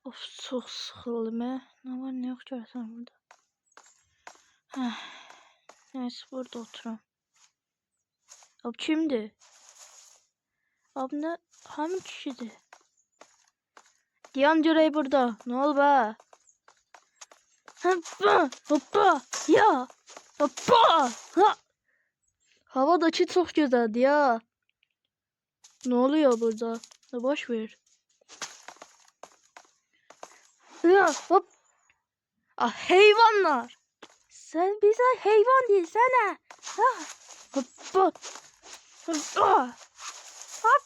Of, çok sıkıldım he. Ne var ne yok görsen burada. Heh. Neyse burada oturam. Abi kimdi? Abi ne? Hangi kişiydi? Diyan Cürey burada. Ne oldu be? Hoppa! Hoppa! Ya! Hoppa! Ha! Havadaki çok güzeldi ya. Ne oluyor burada? Ya boş ver. Ya hop! Ah hayvanlar! Sen bize hayvan değilsene. Ha! Hoppa! Hoppa! Hop!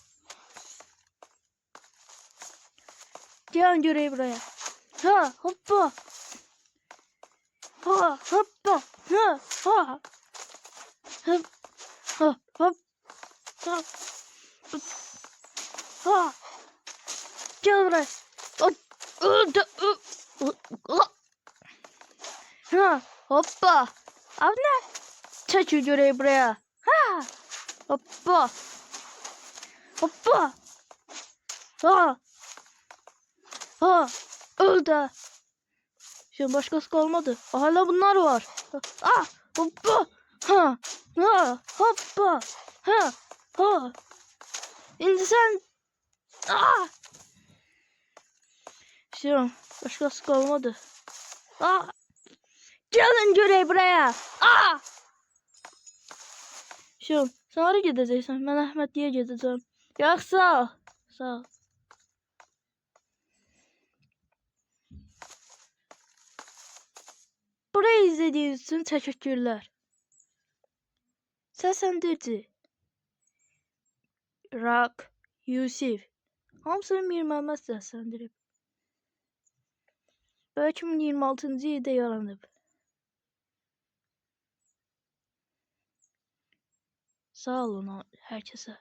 Gel göreyi buraya. Ha! Hoppa! Ha! Hoppa! Ha! Ha! Hop! Ha! Hop! Ha! Ha! Gel buraya. Hop! Ha! Hoppa! Abi ne? Çek göreyi buraya. Ha! Hoppa! Hoppa! Ha! Ha! Öldü. Şimdi başkası kalmadı. Hala bunlar var. Ah! Hoppa! Ha! Ha! Hoppa! Ha! Ha! Şimdi sen... Ah! Şimdi başkası kalmadı. Ah! Gelin görev buraya. Ah! Şimdi sen oraya gideceksin. Ben Ahmet diye gideceğim. Yoksa... Sağ ol. Burayı izlediğiniz için teşekkürler. Seslendirici Rock, Yusuf. Hamısını Mir Məhəmməd səsləndirib. 2026-cı ildə yaranıb. Sağ olun hər kəsə.